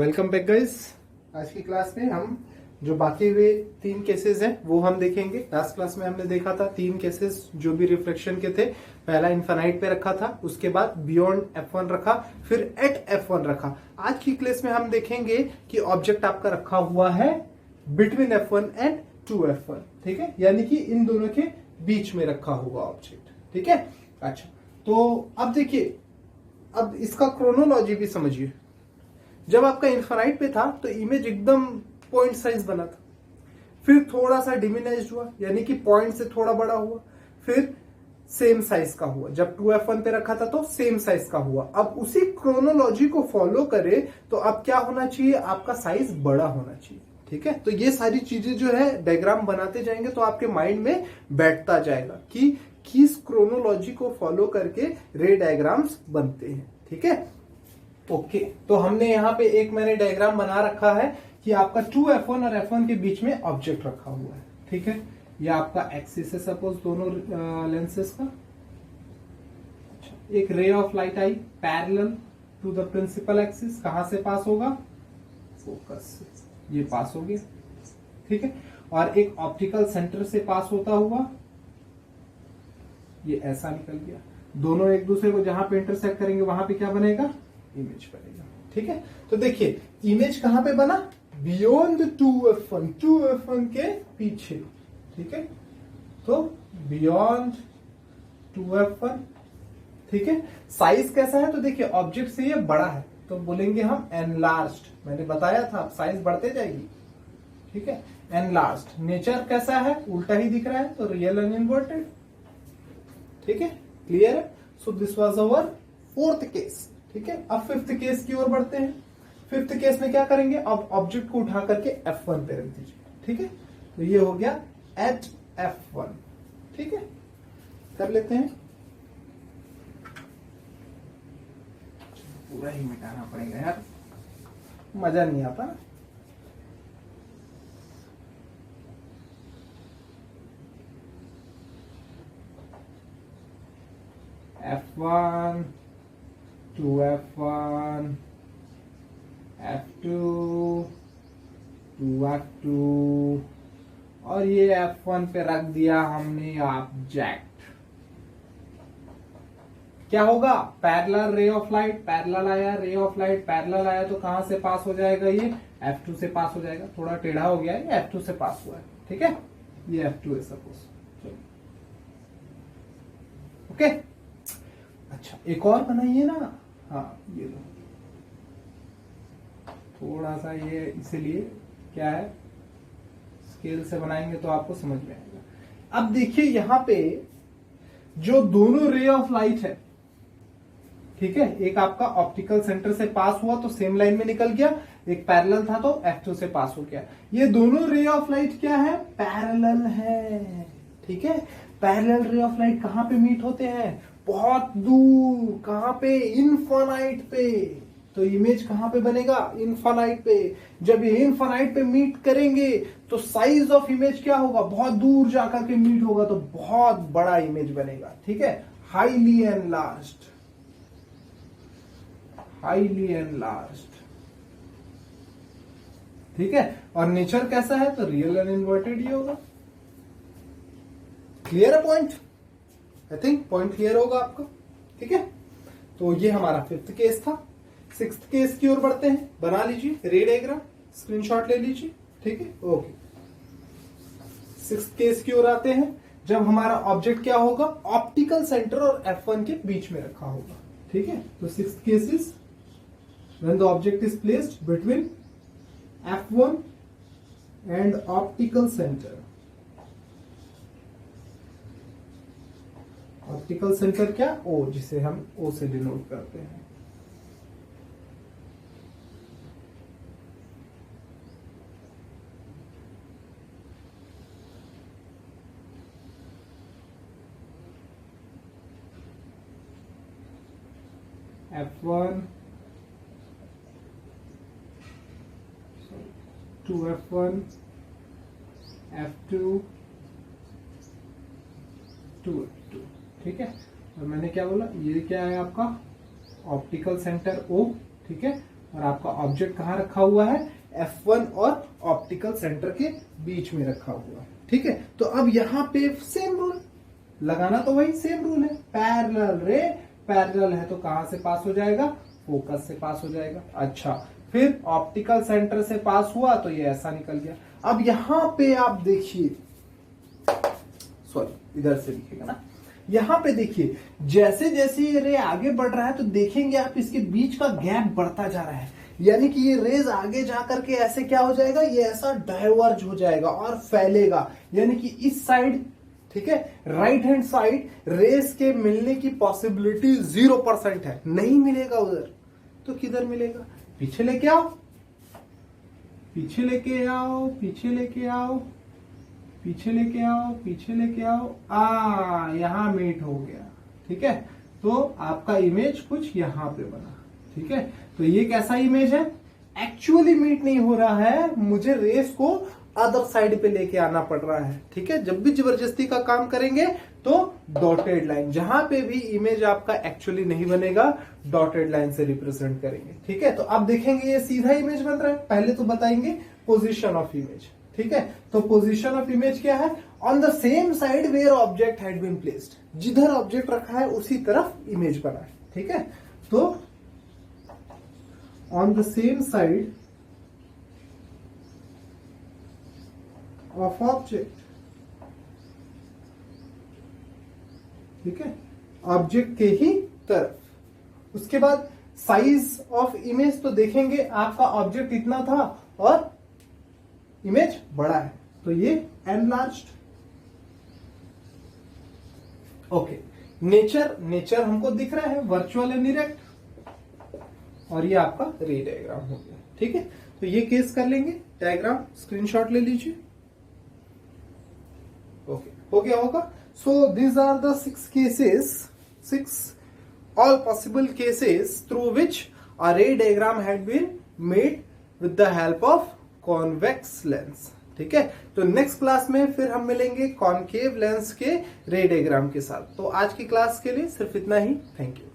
Welcome back guys. आज की class में हम जो बाकी हुए 3 केसेस हैं वो हम देखेंगे। लास्ट क्लास में हमने देखा था 3 केसेस जो भी रिफ्लेक्शन के थे। पहला इनफाइनाइट पे रखा था, उसके बाद बियॉन्ड F1 रखा, फिर एट F1 रखा। आज की क्लास में हम देखेंगे कि ऑब्जेक्ट आपका रखा हुआ है बिटवीन F1 एंड 2F1, ठीक है, यानी कि इन दोनों के बीच में रखा हुआ ऑब्जेक्ट, ठीक है। अच्छा, तो अब देखिए, अब इसका क्रोनोलॉजी भी समझिए। जब आपका इनफाइनाइट पे था तो इमेज एकदम पॉइंट साइज बना था, फिर थोड़ा सा डिमिनाइज्ड हुआ, यानी कि पॉइंट से थोड़ा बड़ा हुआ, फिर सेम साइज का हुआ। जब 2F1 पे रखा था तो सेम साइज का हुआ। अब उसी क्रोनोलॉजी को फॉलो करे तो अब क्या होना चाहिए, आपका साइज बड़ा होना चाहिए, ठीक है। तो ये सारी चीजें जो है डायग्राम बनाते जाएंगे तो आपके माइंड में बैठता जाएगा कि किस क्रोनोलॉजी को फॉलो करके रे डायग्राम्स बनते हैं, ठीक है। ओके, तो हमने यहाँ पे एक मैंने डायग्राम बना रखा है कि आपका 2F1 और F1 के बीच में ऑब्जेक्ट रखा हुआ है, ठीक है। ये आपका एक्सिस है सपोज दोनों लेंसेस का। अच्छा, एक ray of light I parallel to the principal axis, कहां से पास होगा, फोकस से, ये पास हो गया, ठीक है। और एक ऑप्टिकल सेंटर से पास होता हुआ ये ऐसा निकल गया। दोनों एक दूसरे को जहां पे इंटरसेक्ट करेंगे वहां पे क्या बनेगा, इमेज बनेगा, ठीक है। तो देखिए इमेज कहां पे बना, बियॉन्ड 2F1, 2F1 के पीछे, ठीक है। तो बियॉन्ड 2F1, ठीक है। साइज कैसा है, तो देखिए ऑब्जेक्ट से ये बड़ा है तो बोलेंगे हम एनलार्ज्ड। मैंने बताया था साइज बढ़ते जाएगी, ठीक है। एनलार्ज्ड। नेचर कैसा है, उल्टा ही दिख रहा है तो रियल एंड इन्वर्टेड, ठीक है। क्लियर है। So this was our 4th case, ठीक है। अब 5th केस की ओर बढ़ते हैं। 5th केस में क्या करेंगे, अब ऑब्जेक्ट को उठा करके F1 पे रख दीजिए, ठीक है। तो ये हो गया एट F1, ठीक है। कर लेते हैं, पूरा ही मिटाना पड़ेगा यार, मजा नहीं आता ना। F1, 2F1, F2, 2F2 और ये F1 पे रख दिया हमने ऑब्जेक्ट। क्या होगा, पैरेलल रे ऑफ लाइट, पैरेलल आया, रे ऑफ लाइट पैरेलल आया तो कहां से पास हो जाएगा, ये F2 से पास हो जाएगा। थोड़ा टेढ़ा हो गया है, ये F2 से पास हुआ है, ठीक है। ये F2 है सपोज, ओके। अच्छा, एक और बनाइए ना, हाँ ये लो, थोड़ा सा ये इसीलिए क्या है, स्केल से बनाएंगे तो आपको समझ में आएगा। अब देखिए यहां पे जो दोनों रे ऑफ लाइट है, ठीक है, एक आपका ऑप्टिकल सेंटर से पास हुआ तो सेम लाइन में निकल गया, एक पैरेलल था तो F2 से पास हो गया। ये दोनों रे ऑफ लाइट क्या है, पैरेलल है, ठीक है। पैरेलल रे ऑफ लाइट कहां पे मीट होते हैं, बहुत दूर, कहां पे, इनफाइनाइट पे। तो इमेज कहां पे बनेगा, इनफाइनाइट पे। जब ये इनफाइनाइट पे मीट करेंगे तो साइज ऑफ इमेज क्या होगा, बहुत दूर जाकर के मीट होगा तो बहुत बड़ा इमेज बनेगा, ठीक है। हाईली एनलार्ज्ड, हाईली एनलार्ज्ड, ठीक है। और नेचर कैसा है, तो रियल एंड इन्वर्टेड ही होगा। क्लियर है point, I think point clear होगा आपको, ठीक है। तो ये हमारा 5th केस था। 6th केस की ओर बढ़ते हैं, बना लीजिए रे डायग्राम, स्क्रीनशॉट ले लीजिए, ठीक है, ओके। 6th केस की ओर आते हैं, जब हमारा ऑब्जेक्ट क्या होगा, ऑप्टिकल सेंटर और F1 के बीच में रखा होगा, ठीक है। तो 6th case is when the object is placed between F1 and optical centre. Optical centre क्या, O, जिसे हम O से डिनोट करते हैं। F1, 2F1, F2, 2F2, ठीक है। और मैंने क्या बोला, ये क्या है आपका ऑप्टिकल सेंटर O, ठीक है। और आपका ऑब्जेक्ट कहाँ रखा हुआ है, F1 और ऑप्टिकल सेंटर के बीच में रखा हुआ है। ठीक है, तो अब यहाँ पे सेम रूल लगाना, तो वही सेम रूल है, पैरेलल रे पैरेलल है तो कहां से पास हो जाएगा, फोकस से पास हो जाएगा। अच्छा, फिर ऑप्टिकल सेंटर से पास हुआ तो ये ऐसा निकल गया। अब यहां पे आप देखिए, सॉरी इधर से दिखेगा ना, यहां पे देखिए जैसे जैसे ये रे आगे बढ़ रहा है तो देखेंगे आप इसके बीच का गैप बढ़ता जा रहा है, यानी कि ये रेज आगे जाकर के ऐसे क्या हो जाएगा, ये ऐसा डाइवर्ज हो जाएगा और फैलेगा, यानी कि इस साइड, ठीक है, राइट हैंड साइड रेस के मिलने की पॉसिबिलिटी 0% है, नहीं मिलेगा उधर, तो किधर मिलेगा, पीछे लेके आओ, पीछे लेके आओ, पीछे लेके आओ, पीछे लेके आओ, पीछे लेके आओ, यहां मीट हो गया। ठीक है, तो आपका इमेज कुछ यहां पे बना। ठीक है, तो ये कैसा इमेज है, एक्चुअली मीट नहीं हो रहा है, मुझे रेस को अदर साइड पे लेके आना पड़ रहा है। ठीक है, जब भी जबरदस्ती का काम करेंगे तो डॉटेड लाइन, जहां पे भी इमेज आपका एक्चुअली नहीं बनेगा डॉटेड लाइन से रिप्रेजेंट करेंगे। ठीक है, तो अब देखेंगे ये सीधा इमेज बन रहा है, पहले तो बताएंगे पोजीशन ऑफ इमेज। ठीक है, तो पोजीशन ऑफ इमेज क्या है, on the same side where object had been placed, जिधर ऑब्जेक्ट रखा है उसी तरफ इमेज बना है। ठीक है, तो on the same side of object, ठीक है, ऑब्जेक्ट के ही तरफ। उसके बाद साइज ऑफ इमेज, तो देखेंगे आपका ऑब्जेक्ट इतना था और इमेज बड़ा है तो ये एनलार्ज्ड। ओके, नेचर हमको दिख रहा है वर्चुअल एंड इरेक्ट, और ये आपका रे डायग्राम हो गया। ठीक है, तो ये केस कर लेंगे, डायग्राम स्क्रीनशॉट ले लीजिए। ओके, हो गया होगा। So these are the 6 cases, 6 all possible cases through which a ray diagram had been made with the help of convex lens। ठीक है, तो नेक्स्ट क्लास में फिर हम मिलेंगे कॉनकेव लेंस के रे डायग्राम के साथ। तो आज की क्लास के लिए सिर्फ इतना ही, थैंक यू।